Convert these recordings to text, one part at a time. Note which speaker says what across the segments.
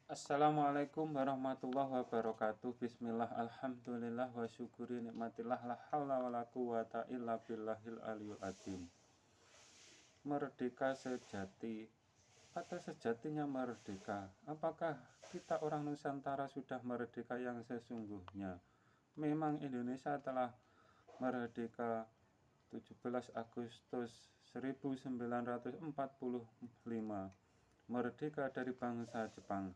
Speaker 1: Assalamualaikum warahmatullahi wabarakatuh. Bismillah, alhamdulillah, wa syukuri nikmatillah, la haula wa la quwata illa billahil aliyul azim. Merdeka sejati. Kata sejatinya merdeka. Apakah kita orang Nusantara sudah merdeka yang sesungguhnya? Memang Indonesia telah merdeka 17 Agustus 1945, merdeka dari bangsa Jepang.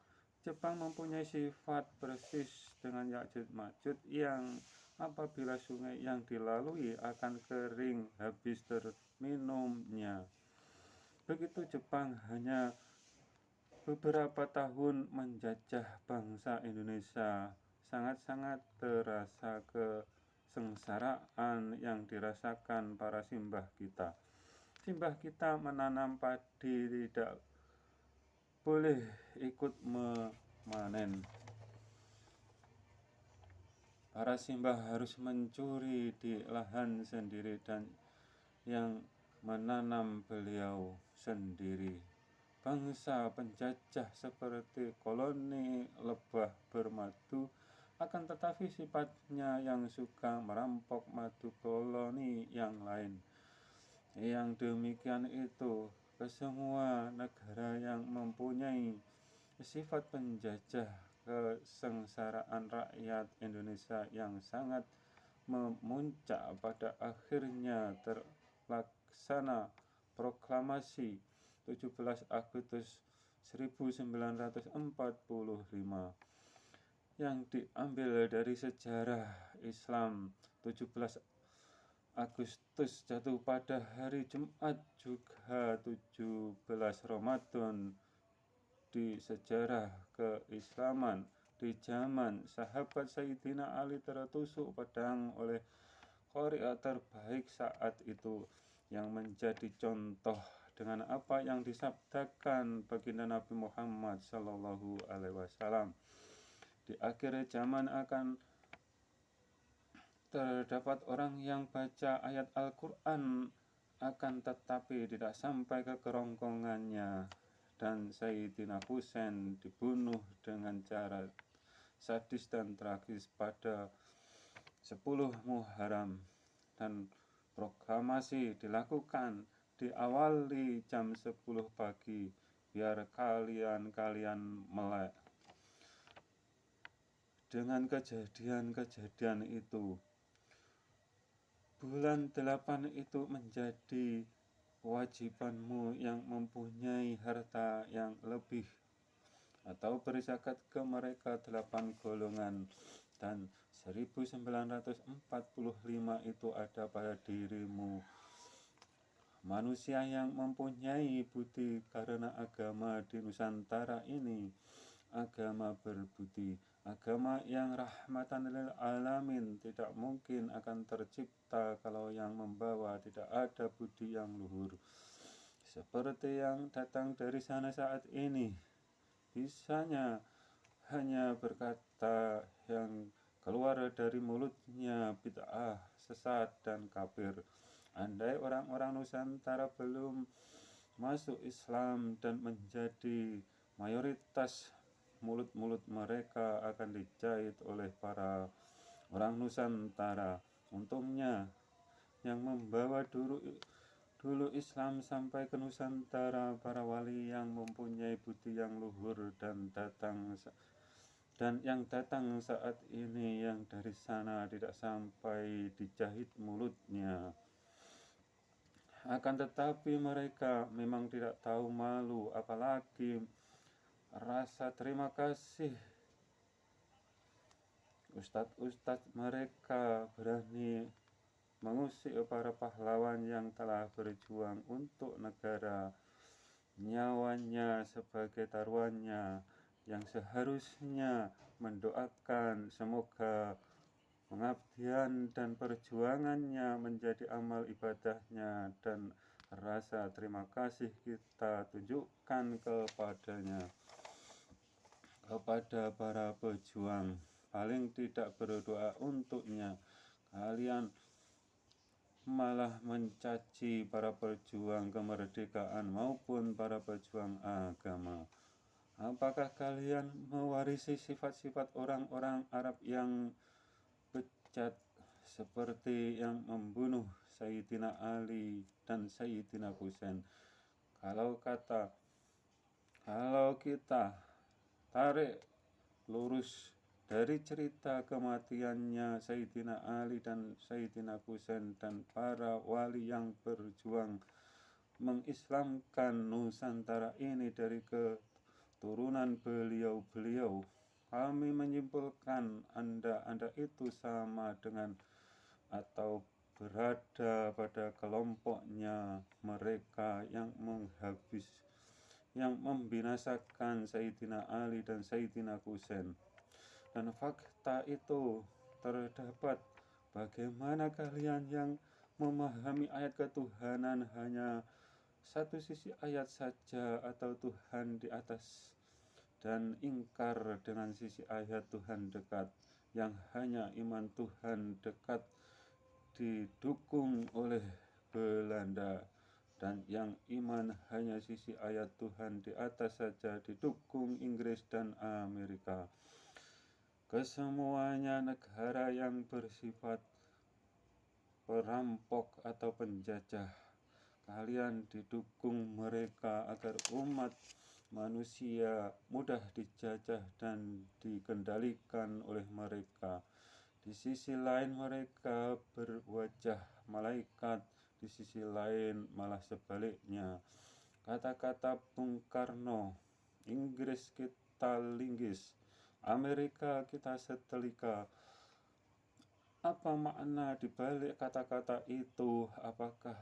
Speaker 1: Jepang mempunyai sifat persis dengan Ya'juj Ma'juj yang apabila sungai yang dilalui akan kering habis terminumnya. Begitu Jepang hanya beberapa tahun menjajah bangsa Indonesia, sangat-sangat terasa kesengsaraan yang dirasakan para simbah kita. Simbah kita menanam padi tidak boleh ikut memanen. Para simbah harus mencuri di lahan sendiri dan yang menanam beliau sendiri. Bangsa penjajah seperti koloni lebah bermadu, akan tetapi sifatnya yang suka merampok madu koloni yang lain. Yang demikian itu ke semua negara yang mempunyai sifat penjajah, kesengsaraan rakyat Indonesia yang sangat memuncak pada akhirnya terlaksana proklamasi 17 Agustus 1945 yang diambil dari sejarah Islam. 17 Agustus jatuh pada hari Jumat, juga 17 Ramadan di sejarah keislaman. Di zaman sahabat Sayyidina Ali tertusuk pedang oleh qari'ah terbaik saat itu, yang menjadi contoh dengan apa yang disabdakan baginda Nabi Muhammad SAW. Di akhir zaman akan terdapat orang yang baca ayat Al-Quran akan tetapi tidak sampai ke kerongkongannya, dan Sayyidina Husain dibunuh dengan cara sadis dan tragis pada 10 Muharram, dan proklamasi dilakukan diawali jam 10 pagi biar kalian melek. Dengan kejadian-kejadian itu, bulan 8 itu menjadi kewajibanmu yang mempunyai harta yang lebih, atau berzakat ke mereka 8 golongan, dan 1945 itu ada pada dirimu. Manusia yang mempunyai budi, karena agama di Nusantara ini agama berbudi, agama yang rahmatan lil alamin, tidak mungkin akan tercipta kalau yang membawa tidak ada budi yang luhur. Seperti yang datang dari sana saat ini, bisanya hanya berkata yang keluar dari mulutnya bid'ah, sesat dan kafir. Andai orang-orang Nusantara belum masuk Islam dan menjadi mayoritas, mulut-mulut mereka akan dijahit oleh para orang Nusantara. Untungnya yang membawa dulu Islam sampai ke Nusantara para wali yang mempunyai budi yang luhur dan yang datang saat ini, yang dari sana tidak sampai dijahit mulutnya. Akan tetapi mereka memang tidak tahu malu, apalagi rasa terima kasih. Ustadz mereka berani mengusik para pahlawan yang telah berjuang untuk negara, nyawanya sebagai taruhannya, yang seharusnya mendoakan semoga pengabdian dan perjuangannya menjadi amal ibadahnya, dan rasa terima kasih kita tunjukkan kepadanya, kepada para pejuang. Paling tidak berdoa untuknya. Kalian malah mencaci para pejuang kemerdekaan maupun para pejuang agama. Apakah kalian mewarisi sifat-sifat orang-orang Arab yang bejat seperti yang membunuh Sayyidina Ali dan Sayyidina Husain? Kalau kita tarik lurus dari cerita kematiannya Sayyidina Ali dan Sayyidina Husain dan para wali yang berjuang mengislamkan Nusantara ini dari keturunan beliau-beliau, kami menyimpulkan Anda itu sama dengan atau berada pada kelompoknya mereka yang membinasakan Sayyidina Ali dan Sayyidina Husain. Dan fakta itu terdapat. Bagaimana kalian yang memahami ayat ketuhanan hanya satu sisi ayat saja atau Tuhan di atas, dan ingkar dengan sisi ayat Tuhan dekat, yang hanya iman Tuhan dekat didukung oleh Belanda, dan yang iman hanya sisi ayat Tuhan di atas saja didukung Inggris dan Amerika. Kesemuanya negara yang bersifat perampok atau penjajah, kalian didukung mereka agar umat manusia mudah dijajah dan dikendalikan oleh mereka. Di sisi lain mereka berwajah malaikat, di sisi lain malah sebaliknya. Kata-kata Bung Karno, Inggris kita linggis, Amerika kita setelika. Apa makna dibalik kata-kata itu? Apakah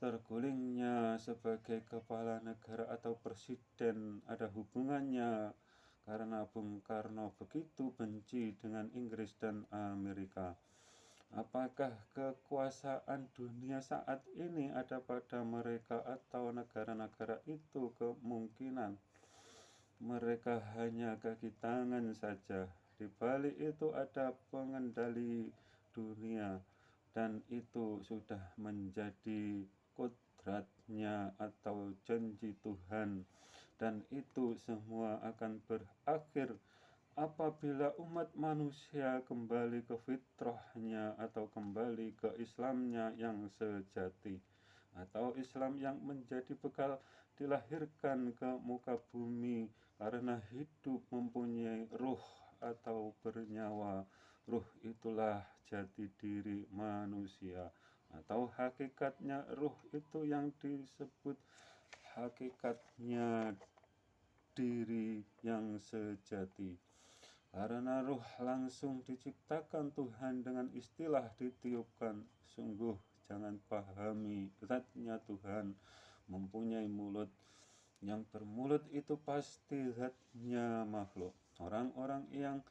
Speaker 1: tergulingnya sebagai kepala negara atau presiden ada hubungannya karena Bung Karno begitu benci dengan Inggris dan Amerika? Apakah kekuasaan dunia saat ini ada pada mereka atau negara-negara itu? Kemungkinan mereka hanya kaki tangan saja. Di balik itu ada pengendali dunia, dan itu sudah menjadi kodratnya atau janji Tuhan, dan itu semua akan berakhir apabila umat manusia kembali ke fitrahnya atau kembali ke Islamnya yang sejati, atau Islam yang menjadi bekal dilahirkan ke muka bumi karena hidup mempunyai ruh atau bernyawa. Ruh itulah jati diri manusia, atau hakikatnya ruh itu yang disebut hakikatnya diri yang sejati. Karena ruh langsung diciptakan Tuhan dengan istilah ditiupkan. Sungguh jangan pahami zatnya Tuhan mempunyai mulut. Yang bermulut itu pasti zatnya makhluk. Orang-orang yang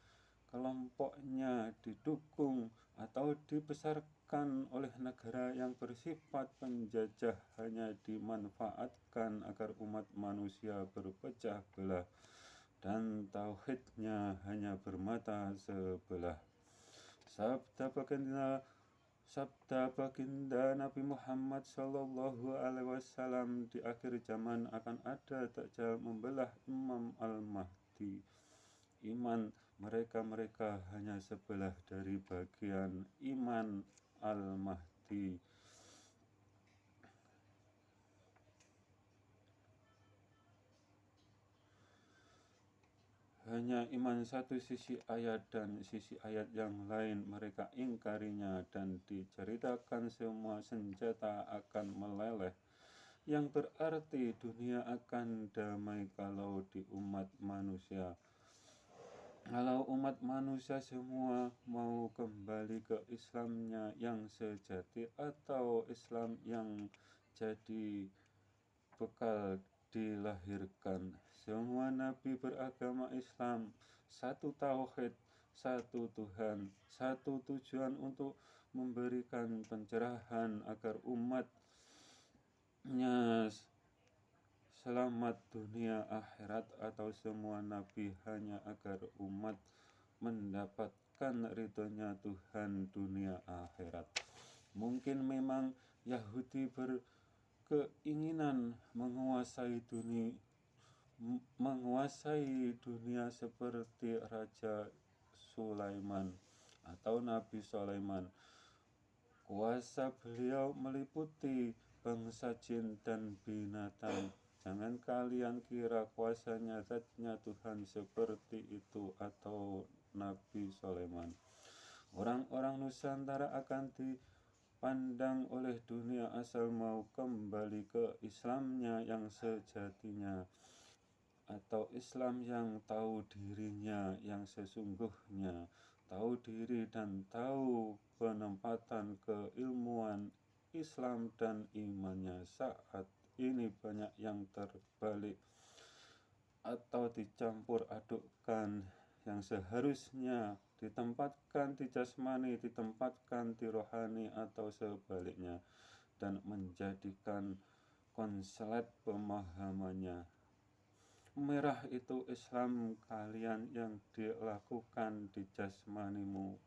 Speaker 1: kelompoknya didukung atau dibesarkan oleh negara yang bersifat penjajah hanya dimanfaatkan agar umat manusia berpecah belah dan tauhidnya hanya bermata sebelah. Sabda baginda Nabi Muhammad SAW, di akhir zaman akan ada dajjal membelah Imam Al-Mahdi. Iman mereka hanya sebelah dari bagian iman Al-Mahdi. Hanya iman satu sisi ayat dan sisi ayat yang lain mereka ingkarinya, dan diceritakan semua senjata akan meleleh, yang berarti dunia akan damai kalau di umat manusia. Kalau umat manusia semua mau kembali ke Islamnya yang sejati atau Islam yang jadi bekal dilahirkan. Semua nabi beragama Islam, satu tauhid, satu Tuhan, satu tujuan untuk memberikan pencerahan agar umatnya selamat dunia akhirat, atau semua nabi hanya agar umat mendapatkan ridhonya Tuhan dunia akhirat. Mungkin memang Yahudi berkeinginan menguasai menguasai dunia seperti Raja Sulaiman atau Nabi Sulaiman. Kuasa beliau meliputi bangsa jin dan binatang. Jangan kalian kira kuasanya zatnya Tuhan seperti itu atau Nabi Sulaiman. Orang-orang Nusantara akan dipandang oleh dunia asal mau kembali ke Islamnya yang sejatinya, atau Islam yang tahu dirinya yang sesungguhnya, tahu diri dan tahu penempatan keilmuan Islam dan imannya. Saat ini banyak yang terbalik atau dicampur adukkan, yang seharusnya ditempatkan di jasmani ditempatkan di rohani atau sebaliknya, dan menjadikan konslet pemahamannya. Merah itu Islam kalian yang dilakukan di jasmanimu.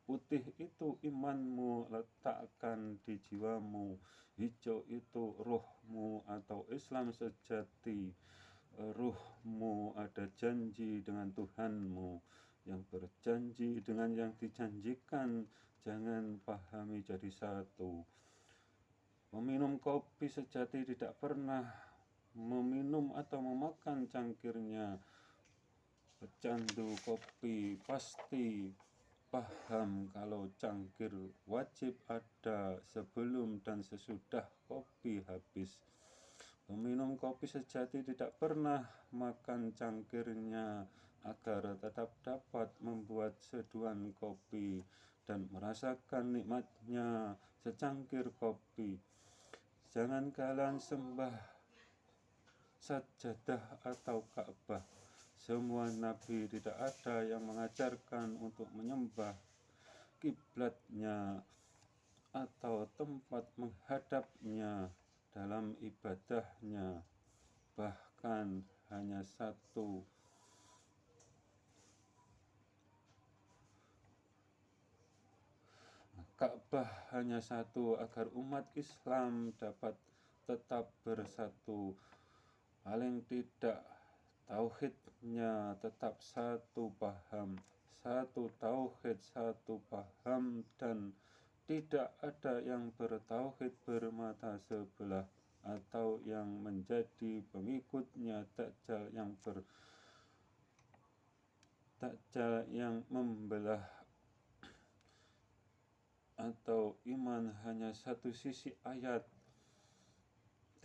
Speaker 1: Putih itu imanmu, letakkan di jiwamu. Hijau itu ruhmu atau Islam sejati. Ruhmu ada janji dengan Tuhanmu, yang berjanji dengan yang dijanjikan. Jangan pahami jadi satu. Meminum kopi sejati tidak pernah meminum atau memakan cangkirnya. Pecandu kopi pasti paham kalau cangkir wajib ada sebelum dan sesudah kopi habis. Peminum kopi sejati tidak pernah makan cangkirnya agar tetap dapat membuat seduhan kopi dan merasakan nikmatnya secangkir kopi. Jangan kalian sembah sajadah atau Ka'bah. Semua nabi tidak ada yang mengajarkan untuk menyembah kiblatnya atau tempat menghadapnya dalam ibadahnya. Bahkan hanya satu Ka'bah hanya satu agar umat Islam dapat tetap bersatu. Paling tidak tauhidnya tetap satu paham, satu tauhid, satu paham, dan tidak ada yang bertauhid bermata sebelah atau yang menjadi pengikutnya Dajjal yang membelah, atau iman hanya satu sisi ayat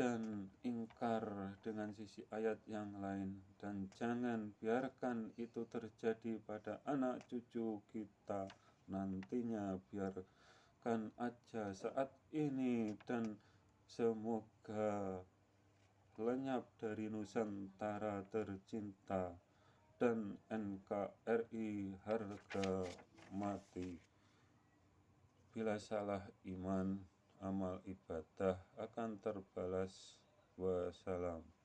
Speaker 1: dan ingkar dengan sisi ayat yang lain. Dan jangan biarkan itu terjadi pada anak cucu kita nantinya. Biarkan aja saat ini, dan semoga lenyap dari Nusantara tercinta dan NKRI harga mati. Bila salah iman, amal ibadah akan terbalas. Wassalam.